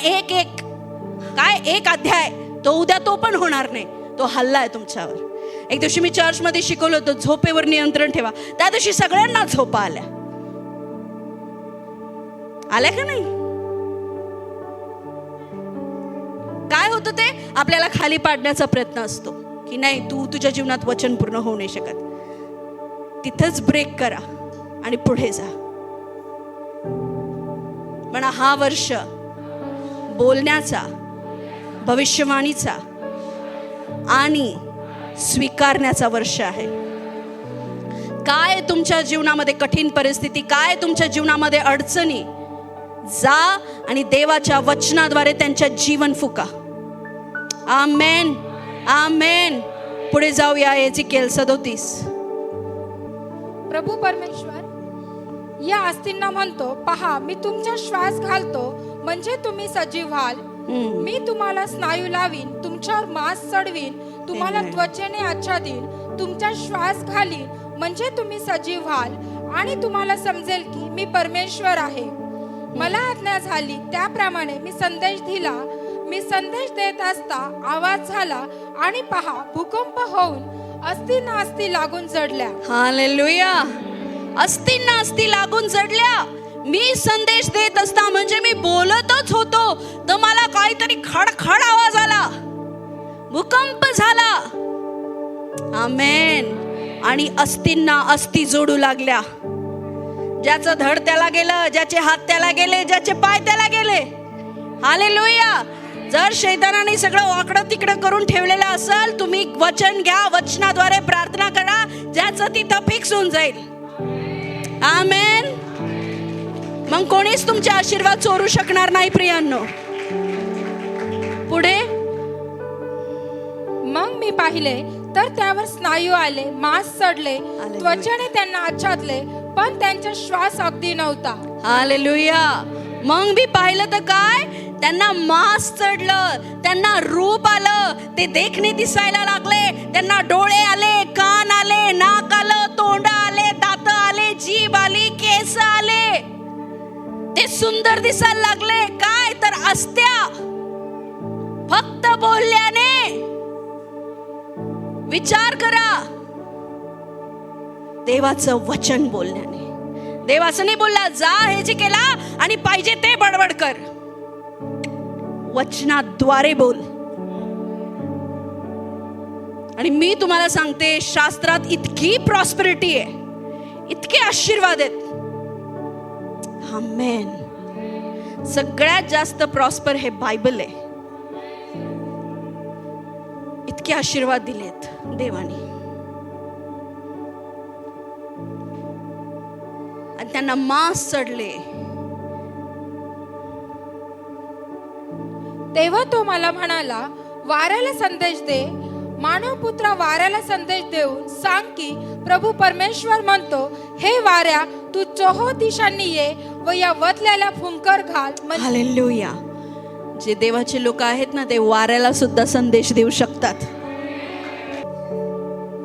एक अध्याय, तो उद्या तो पण होणार नाही. तो हल्ला आहे तुमच्यावर. एक दिवशी मी चर्चमध्ये शिकवलं होतं झोपेवर नियंत्रण ठेवा. त्या दिवशी सगळ्यांना झोपा आल्या का नाही? काय होतं ते आपल्याला खाली पाडण्याचा प्रयत्न असतो की नाही तू तुझ्या जीवनात वचन पूर्ण होऊ नाही शकत. तिथंच ब्रेक करा आणि पुढे जा. म्हणा हा वर्ष बोलण्याचा, भविष्यवाणीचा आणि स्वीकारण्याचा वर्ष आहे. काय तुमच्या जीवनामध्ये कठीण परिस्थिती, काय तुमच्या जीवनामध्ये अडचणी, जा आणि देवाच्या वचनाद्वारे त्यांच्या जीवन फुका. आमेन, आमेन. पुढे जाऊया. एजिकेल 37. प्रभू परमेश्वर या अस्तींना म्हणतो, पहा मी तुमच्या श्वास घालतो म्हणजे तुम्ही सजीव व्हाल. मी तुम्हाला स्नायू लावीन, तुमच्यावर मांस चढवीन, तुम्हाला त्वचेने आच्छादीन, तुमच्या श्वास घालीन म्हणजे तुम्ही सजीव व्हाल आणि तुम्हाला समजेल की मी परमेश्वर आहे. मला आज्ञा झाली त्याप्रमाणे मी संदेश दिला. मी संदेश देत असता आवाज झाला आणि पहा भूकंप होऊन अस्थिंना अस्थि लागून जडल्या. हालेलुया. अस्थिंना अस्थि लागून जडल्या. मी संदेश देत असता म्हणजे मी बोलतच होतो तर मला काहीतरी खडखड आवाज आला, भूकंप झाला. आमेन. आणि अस्थिंना अस्थि जोडू लागल्या. ज्याचं धड त्याला गेलं, ज्याचे हात त्याला गेले, ज्याचे पाय त्याला गेले. हालेलुया. जर शैतानाने सगळं वाकडं तिकडं करून ठेवलेलं असेल, तुम्ही वचन घ्या, वचनाद्वारे प्रार्थना करा, ज्याचं तिथं फिक्स होऊन जाईल. आमेन. मग कोणीच तुमचे आशीर्वाद चोरू शकणार नाही प्रियांनो. पुढे मग मी पाहिले तर त्यावर स्नायू आले, मांस चढले, त्वचेने त्यांना आच्छादले, पण त्यांचा श्वास अगदी नव्हता. हालेलुया. मग मी पाहिलं तर काय, त्यांना मांस चढलं, त्यांना रूप आलं, ते देखणे दिसायला लागले, त्यांना डोळे आले, कान आले, नाक आलं, तोंड आले, दात आले, जीभ आली, केस आले. ते सुंदर दिसायला लागले. काय तर अस्त्या फक्त बोलल्याने. विचार करा, देवाचं वचन बोलण्याने. देवाचं नाही बोलला जा हे जे केला आणि पाहिजे ते बडबड कर. वचनाद्वारे बोल. आणि मी तुम्हाला सांगते शास्त्रात इतकी प्रॉस्पेरिटी आहे, इतके आशीर्वाद आहेत. आमेन. सगळ्यात जास्त प्रॉस्पर हे बायबल आहे. इतके आशीर्वाद दिलेत देवाने. आणि त्यांना मांस चढले. तेव्हा तो मला म्हणाला, वाऱ्याला संदेश दे, मानवपुत्रा वाऱ्याला संदेश देऊन सांग की प्रभू परमेश्वर म्हणतो, हे वाऱ्या तू चोहो दिशांनी ये व या वतल्याला फुंकर घाल. हालेलुया. जे देवाचे लोक आहेत ना ते वाऱ्याला सुद्धा संदेश देऊ शकतात.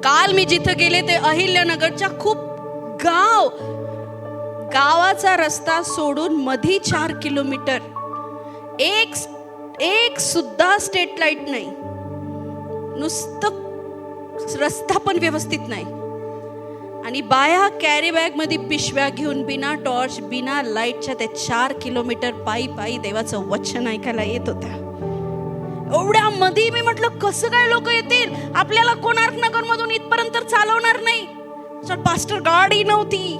काल मी जिथं गेले ते अहिल्यानगरच्या खूप गावाचा रस्ता सोडून मधी 4 किलोमीटर एक सुद्धा स्ट्रीट लाईट नाही, नुसतं रस्ता पण व्यवस्थित नाही. आणि बाया कॅरी बॅग मध्ये पिशव्या घेऊन बिना टॉर्च बिना लाईटच्या ते 4 किलोमीटर पायी देवाचं वचन ऐकायला येत होत्या. एवढ्या मध्ये मी म्हटलं कसं काय लोक येतील, आपल्याला कोणार्क नगर मधून इथपर्यंत चालवणार नाही. पास्टर गाडी नव्हती.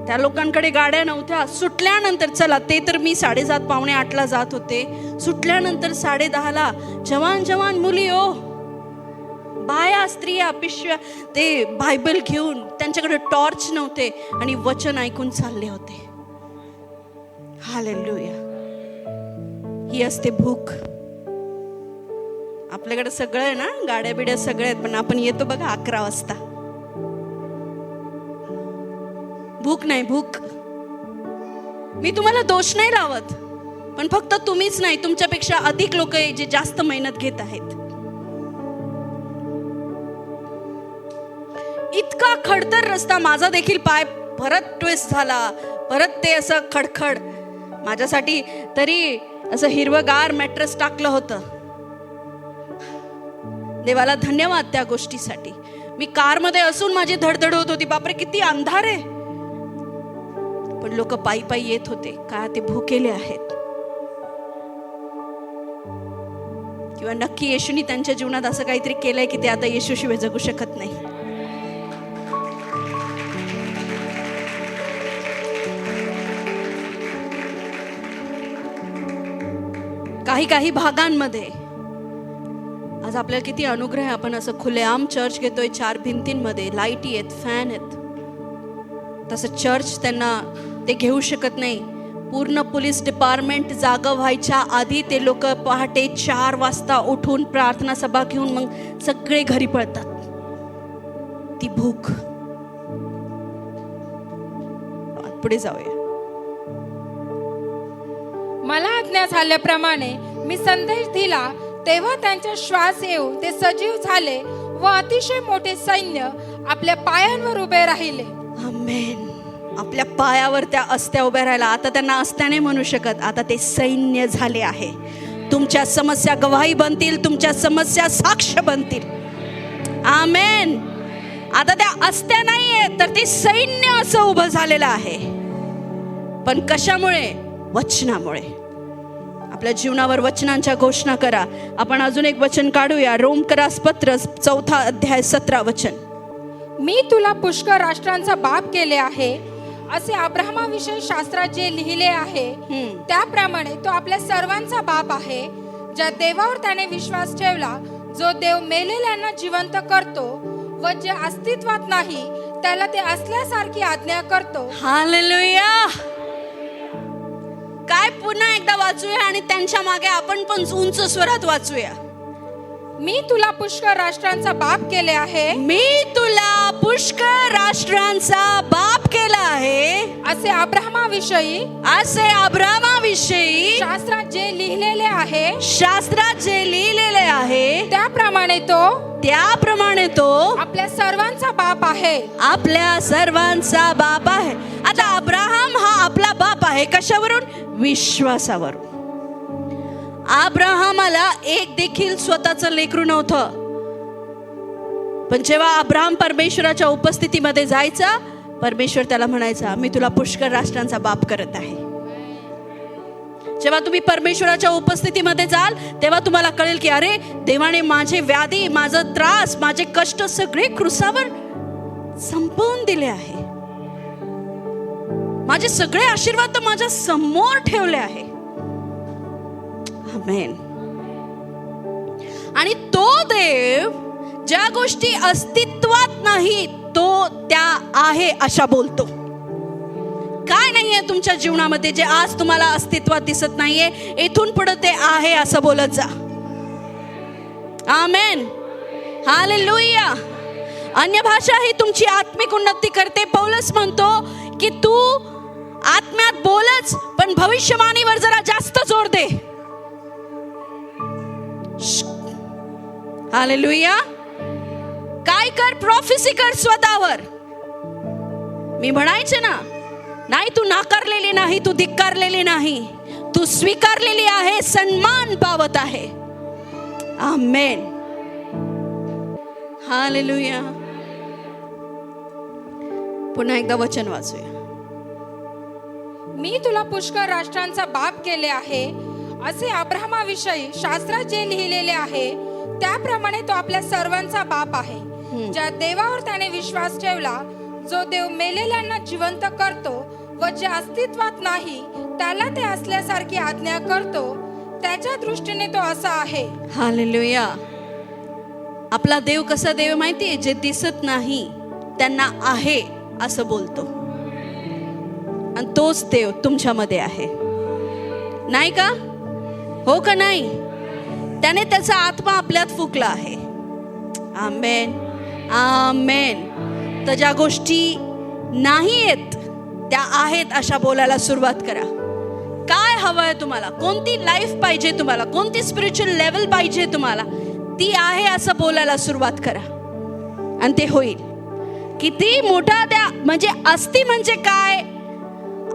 त्या लोकांकडे गाड्या नव्हत्या. सुटल्यानंतर, चला ते तर मी 7:30 पावणे 8ला जात होते, सुटल्यानंतर 10:30ला जवान मुली बाया, स्त्रिया, पिशव्या, ते बायबल घेऊन, त्यांच्याकडे टॉर्च नव्हते आणि वचन ऐकून चालले होते. हालेलुया. ही असते भूक. आपल्याकडे सगळं आहे ना, गाड्या बिड्या सगळ्या आहेत, पण आपण येतो बघा 11 वाजता. भूक नाही, भूक. मी तुम्हाला दोष नाही लावत, पण फक्त तुम्हीच नाही, तुमच्यापेक्षा अधिक लोक आहे जे जास्त मेहनत घेत आहेत. इतका खडतर रस्ता, माझा देखील पाय परत ट्विस्ट झाला, परत ते असं खडखड. माझ्यासाठी तरी असं हिरवगार मॅट्रेस टाकलं होतं. देवाला धन्यवाद त्या गोष्टीसाठी. मी कारमध्ये असून माझी धडधड होत होती, बापरे किती अंधार आहे, पण लोक पायी पायी येत होते. का? ते भुकेले आहेत. किंवा नक्की येशूनी त्यांच्या जीवनात असं काहीतरी केलंय की ते आता येशूशिवाय जगू शकत नाही. काही भागांमध्ये आज आपल्याला किती अनुग्रह आहे. आपण असं खुलेआम चर्च घेतोय, 4 भिंतींमध्ये, लाईटी आहेत, फॅन आहेत. तसं चर्च त्यांना ते घेऊ शकत नाही. पूर्ण पोलीस डिपार्टमेंट जागा व्हायच्या आधी ते लोक पहाटे 4 वाजता उठून प्रार्थना सभा घेऊन मग सगळे घरी पळतात. ती भूक. पुढे जाऊया. मला आज्ञा झाल्याप्रमाणे मी संदेश दिला, तेव्हा त्यांचा श्वास येऊन ते सजीव झाले व अतिशय मोठे सैन्य आपल्या पायांवर उभे राहिले. आमेन. आपल्या पायावर त्या अस्त्या उभ्या राहिला. आता त्यांना अस्त्या नाही म्हणू शकत, आता ते सैन्य झाले आहे. तुमच्या समस्या गवाही बनतील, तुमच्या समस्या साक्ष बनतील. आमेन. आता त्या अस्त्या नाहीये, तर ते सैन्य असं उभं झालेलं आहे. पण कशामुळे? वचनामुळे. आपल्या जीवनावर वचनांच्या घोषणा करा. आपण अजून एक वचन काढूया. रोमकरास पत्र 4 अध्याय 17 वचन. मी तुला पुष्कळ राष्ट्रांचा बाप केले आहे, असे अब्राहमाविषयी शास्त्रात जे लिहिले आहे त्याप्रमाणे तो आपल्या सर्वांचा बाप आहे, ज्या देवावर त्याने विश्वास ठेवला, जो देव मेलेल्यांना जिवंत करतो व जे अस्तित्वात नाही त्याला ते असल्यासारखी आज्ञा करतो. हालेलुया. काय पुन्हा एकदा वाचूया आणि त्यांच्या मागे आपण पण उंच स्वरात वाचूया. मी तुला पुष्कळ राष्ट्रांचा बाप केले आहे. मी तुला पुष्कळ राष्ट्रांचा बाप केला आहे, असे अब्राहमाविषयी शास्त्रात जे लिहिलेले आहे, त्याप्रमाणे तो आपल्या सर्वांचा बाप आहे. आपल्या सर्वांचा बाप आहे. आता अब्राहम हा आपला बाप आहे. कशावरून? विश्वासावरून. अब्राहमाला एक देखील स्वतःचं लेकरू नव्हतं, पण जेव्हा अब्राहम परमेश्वराच्या उपस्थितीमध्ये जायचा, परमेश्वर त्याला म्हणायचा, मी तुला पुष्कळ राष्ट्रांचा बाप करत आहे. जेव्हा तुम्ही परमेश्वराच्या उपस्थितीमध्ये जाल, तेव्हा तुम्हाला कळेल की अरे, देवाने माझे व्याधी, माझं त्रास, माझे कष्ट सगळे क्रूसावर संपवून दिले आहे. माझे सगळे आशीर्वाद तर माझ्या समोर ठेवले आहे. आमेन. आणि तो देव ज्या गोष्टी अस्तित्वात नाही तो त्या आहे अशा बोलतो. काय नाहीये तुमच्या जीवनामध्ये जे आज तुम्हाला अस्तित्वात दिसत नाहीये, इथून पुढे ते आहे असं बोलत जा. आमेन. हालेलुया. अन्य भाषा ही तुमची आत्मिक उन्नती करते. पौलुस म्हणतो की तू आत्म्यात बोलच, पण भविष्यवाणीवर जरा जास्त जोर दे. हालेलुया. काय कर? प्रॉफेसी कर स्वतःवर. मी म्हणायचे ना, नाही तू नाकारलेली नाही, तू धिक्कारलेली नाही, तू स्वीकारलेली आहे, सन्मान पावत आहे. आमेन. हालेलुया. पुन्हा एकदा वचन वाचूया. मी तुला पुष्कळ राष्ट्रांचा बाप केले आहे, असे अब्राहमाविषयी शास्त्रात जे लिहिलेले आहे, त्याप्रमाणे तो आपल्या सर्वांचा बाप आहे. ज्या देवावर त्याने विश्वास ठेवला, जो देव मेलेल्यांना जिवंत करतो व जे अस्तित्वात नाही त्याला ते असल्यासारखी आज्ञा करतो, त्याच्या दृष्टीने तो असा आहे. हालेलुया. आपला देव कसा देव माहितीये? जे दिसत नाही त्यांना आहे असं बोलतो, आणि तोच देव तुमच्यामध्ये आहे, नाही का? हो का नाही? त्याने त्याचा आत्मा आपल्यात फुकला आहे. आमेन, आमेन. तर ज्या गोष्टी नाही आहेत त्या आहेत अशा बोलायला सुरुवात करा. काय हवंय तुम्हाला? कोणती लाईफ पाहिजे तुम्हाला? कोणती स्पिरिच्युअल लेवल पाहिजे तुम्हाला? ती आहे असं बोलायला सुरुवात करा आणि ते होईल. किती मोठा त्या म्हणजे अस्ती म्हणजे काय?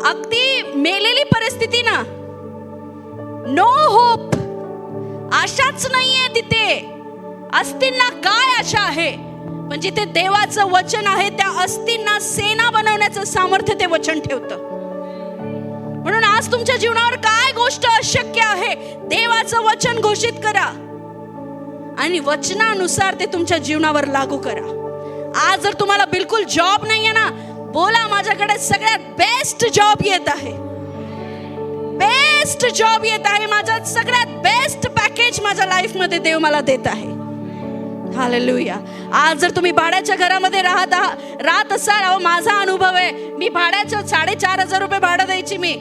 अगदी मेलेली परिस्थिती ना, नो होप, आशाच नाहीये तिथे. अस्तींना काय आशा आहे? पण जिथे देवाचं वचन आहे त्या अस्तींना सेना बनवण्याचं सामर्थ्य ते वचन ठेवतं. म्हणून आज तुमच्या जीवनावर काय गोष्ट अशक्य आहे, देवाचं वचन घोषित करा आणि वचनानुसार ते तुमच्या जीवनावर लागू करा. आज जर तुम्हाला बिलकुल जॉब नाहीये ना, बोला माझ्याकडे सगळ्यात बेस्ट जॉब येत आहे, बेस्ट जॉब येत आहे, माझा सगळ्यात बेस्ट पॅकेज माझ्या लाईफ मध्ये देव मला देत आहे. हालेलुया. आज जर तुम्ही भाड्याच्या घरामध्ये राहत असाल, अहो माझा अनुभव आहे, मी भाड्याचं 4,500 रुपये भाडं द्यायची मी,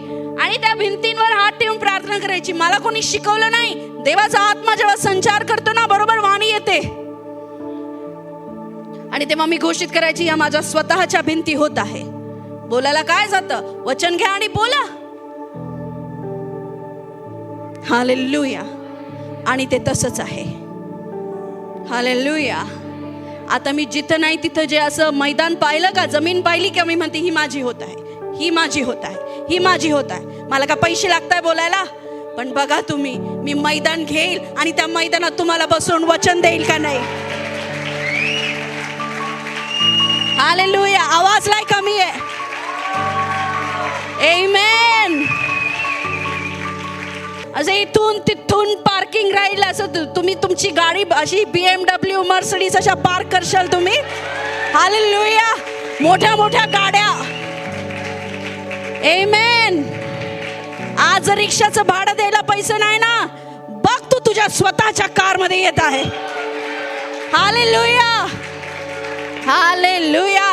आणि त्या भिंतींवर हात ठेवून प्रार्थना करायची. मला कोणी शिकवलं नाही. देवाचा आत्मा जेव्हा संचार करतो ना, बरोबर वाणी येते, आणि तेव्हा मी घोषित करायची या माझ्या स्वतःच्या भिंती होत आहे. बोलायला काय जातं? वचन घ्या आणि बोला. हालेलुया. आणि ते तसंच आहे. हालेलुया. आता मी जिथं नाही तिथं जे असं मैदान पाहिलं का, जमीन पाहिली का, मी म्हणते ही माझी होत आहे, ही माझी होत आहे, ही माझी होत आहे. मला का पैसे लागताय बोलायला? पण बघा तुम्ही, मी मैदान घेईल आणि त्या मैदानात तुम्हाला बसवून वचन देईल का नाही? हालेलुया. आवाज लय कमी आहे. आमेन. असं इथून तिथून पार्किंग राहील असं तुम्ही तुमची गाडी अशी BMW मर्सिडीज अशा पार्क करशाल तुम्ही. हालेलुया. मोठ्या मोठ्या गाड्या. आमेन. आज रिक्षाचं भाडं द्यायला पैसे नाही ना, बघ तू तुझ्या स्वतःच्या कार मध्ये येत आहे. हालेलुया. हालेलुया.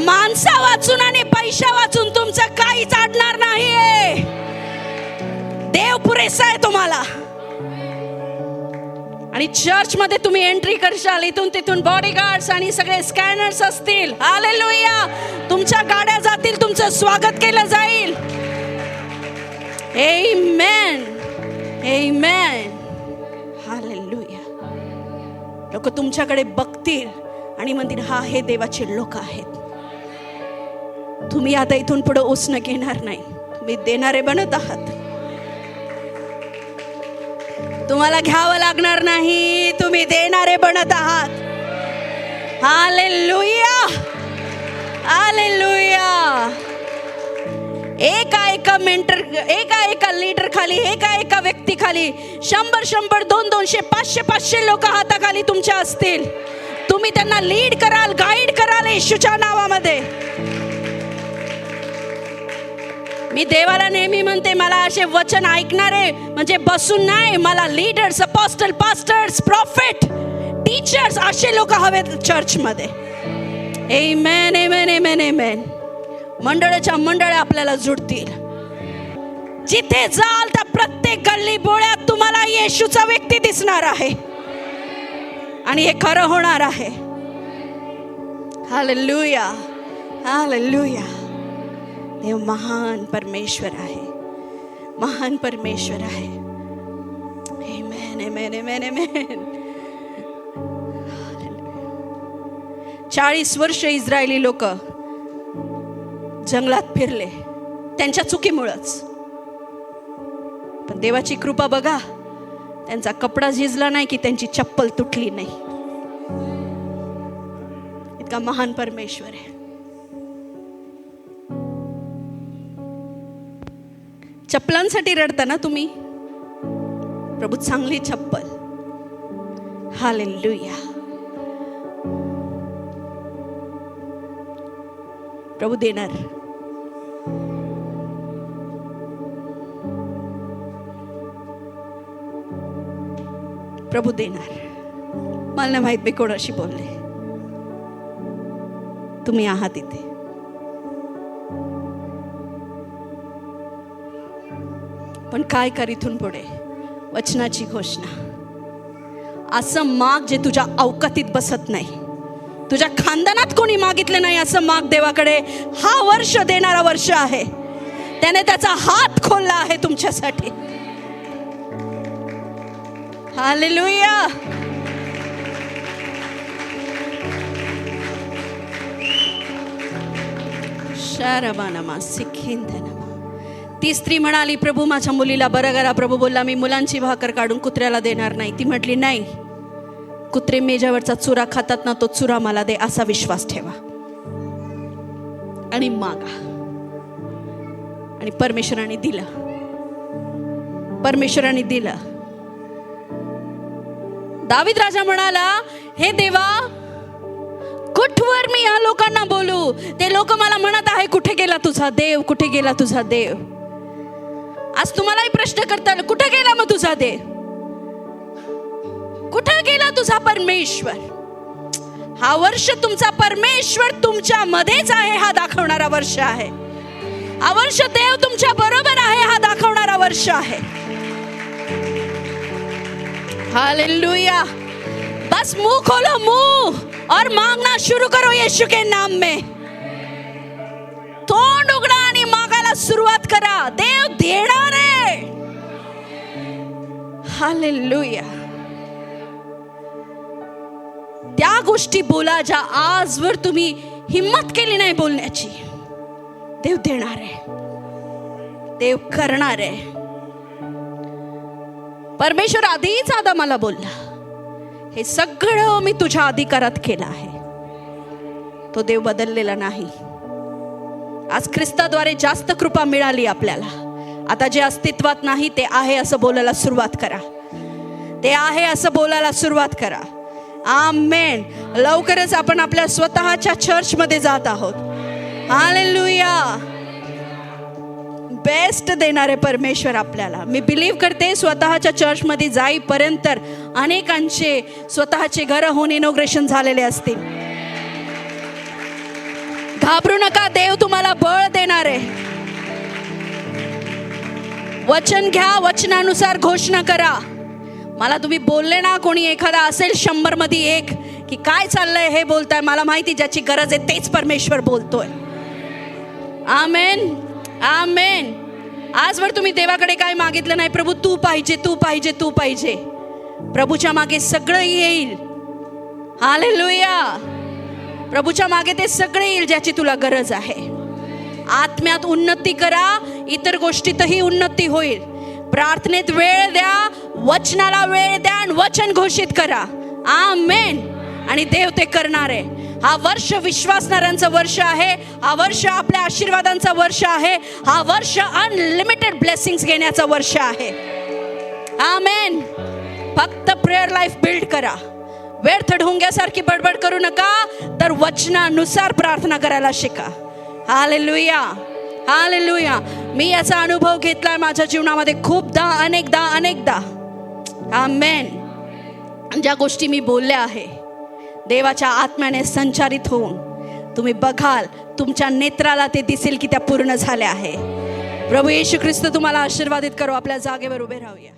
माणसा वाचून आणि पैसा वाचून तुमचं काहीच अडणार नाहीये. देव पुरेसा आहे तुम्हाला. आणि चर्च मध्ये तुम्ही एंट्री करशाल, इथून तिथून बॉडीगार्ड्स आणि सगळे स्कॅनर्स असतील. हालेलुया. तुमच्या गाड्या जातील, तुमचं स्वागत केलं जाईल. आमेन, आमेन. हालेलुया. लोक तुमच्याकडे बघतील आणि म्हणतील हा हे देवाचे लोक आहेत. तुम्ही आता इथून पुढे उसनं घेणार नाही, तुम्ही देणारे बनत आहात. तुम्हाला घ्यावं लागणार नाही, तुम्ही देणारे बनत आहात. हालेलुया. हालेलुया. एका मेंटर, एका लीडर खाली, एका व्यक्ती खाली 100, 200, 500 लोक हाताखाली तुमच्या असतील. तुम्ही त्यांना लीड कराल, गाईड कराल येशूच्या नावामध्ये. मी देवाला नेहमी म्हणते, मला असे वचन ऐकणारे म्हणजे बसून नाही, मला leaders, apostle, pastors, profit, teachers असे लोक हवेत चर्च मध्ये. आमेन, आमेन, आमेन, आमेन. मंडळाच्या मंडळ आपल्याला जुडतील. जिथे जाल त्या प्रत्येक गल्ली बोळ्यात तुम्हाला येशूचा व्यक्ती दिसणार आहे आणि हे खरं होणार आहे. हालेलुया. हालेलुया. देव महान परमेश्वर आहे, महान परमेश्वर आहे. आमेन, आमेन, आमेन, आमेन. 40 वर्ष इस्रायली लोक जंगलात फिरले त्यांच्या चुकीमुळेच. पण देवाची कृपा बघा, त्यांचा कपडा झिजला नाही की त्यांची चप्पल तुटली नाही. इतका महान परमेश्वर आहे. चप्पलांसाठी रडता ना तुम्ही? प्रभू चांगली चप्पल. हालेलुया. प्रभू देणार. प्रभू देणार. मला नाही माहित मी कोणाशी बोलले. तुम्ही आहात इथे. पण काय कर इथून पुढे? वचनाची घोषणा. असं माग जे तुझ्या अवकातीत बसत नाही, तुझ्या खानदानात कोणी मागितलं नाही असं माग देवाकडे. हा वर्ष देणारा वर्ष आहे. त्याने त्याचा हात खोलला आहे तुमच्यासाठी. हालेलुया. शारबानमा सिखिंदनमा. ती स्त्री म्हणाली, प्रभू माझ्या मुलीला बरं करा. प्रभू बोलला, मी मुलांची भाकर काढून कुत्र्याला देणार नाही. ती म्हटली, नाही, कुत्रे मेजावरचा चुरा खातात ना, तो चुरा मला दे, असा विश्वास ठेवा आणि मागा. आणि परमेश्वराने दिलं. परमेश्वराने दिलं. दावीद राजा म्हणाला, हे देवा, कुठवर मी या लोकांना बोलू? ते लोक मला म्हणत आहे, कुठे गेला तुझा देव, कुठे गेला तुझा देव? आज तुम्हालाही प्रश्न करताल, कुठे गेला मग तुझा देव? कुठे गेला तुझा परमेश्वर? हा वर्ष तुमचा परमेश्वर तुमच्या मध्येच आहे हा दाखवणारा वर्ष आहे. हा वर्ष देव तुमच्या बरोबर आहे हा दाखवणारा वर्ष आहे. हालेलुया. बस मुंह खोलो, मुंह, और मांगना शुरू करो यीशु के नाम में. तोंड उघडा आणि मागायला सुरुवात करा. देव देणार आहे. हालेलुया. त्या गोष्टी बोला ज्या आजवर तुम्ही हिम्मत केली नाही बोलण्याची. देव देणार आहे. देव करणार आहे. परमेश्वर आधीच आदामाला बोलला, हे सगळं मी तुझ्या अधिकारात केलं आहे. तो देव बदललेला नाही. आज ख्रिस्ताद्वारे जास्त कृपा मिळाली आपल्याला. आता जे अस्तित्वात नाही ते आहे असं बोलायला सुरुवात करा. ते आहे असं बोलायला सुरुवात करा. आमेन. लवकरच आपण आपल्या स्वतःच्या चर्चमध्ये जात आहोत. हालेलुया. बेस्ट देणारे परमेश्वर आपल्याला. मी बिलीव्ह करते स्वतःच्या चर्चमध्ये जाईपर्यंत अनेकांचे स्वतःचे घर होऊन इनॉग्रेशन झालेले असतील. घाबरू नका. देव तुम्हाला बळ देणार आहे. वचन घ्या, वचनानुसार घोषणा करा. मला तुम्ही बोलले ना, कोणी एखादा असेल 100 मध्ये 1 की काय चाललंय हे बोलताय, मला माहिती ज्याची गरज आहे तेच परमेश्वर बोलतोय. आमेन. आमेन. आजवर तुम्ही देवाकडे काय मागितलं नाही, प्रभू तू पाहिजे, तू पाहिजे, तू पाहिजे. प्रभूच्या मागे सगळं येईल. हालेलुया. प्रभूच्या मागे ते सगळे येईल ज्याची तुला गरज आहे. आत्म्यात उन्नती करा, इतर गोष्टीतही उन्नती होईल. प्रार्थनेत वेळ द्या, वचनाला वेळ द्या आणि वचन घोषित करा. आमेन. आणि देव ते करणार आहे. हा वर्ष विश्वासणाऱ्यांचं वर्ष आहे. हा वर्ष आपल्या आशीर्वादांचा वर्ष आहे. हा वर्ष अनलिमिटेड ब्लेसिंग्स घेण्याचा वर्ष आहे. आमेन. फक्त प्रेयर लाईफ बिल्ड करा. व्यर्थ ढोंग्यासारखी बडबड करू नका, तर वचनानुसार प्रार्थना करायला शिका. हालेलुया. हालेलुया. मी याचा अनुभव घेतलाय माझ्या जीवनामध्ये खूपदा, अनेकदा. आमेन. ज्या गोष्टी मी बोलल्या आहे, देवाच्या आत्म्याने संचारित होऊन तुम्ही बघाल, तुमच्या नेत्राला ते दिसेल की त्या पूर्ण झाल्या आहे. प्रभू येशू ख्रिस्त तुम्हाला आशीर्वादित करो. आपल्या जागेवर उभे राहूया.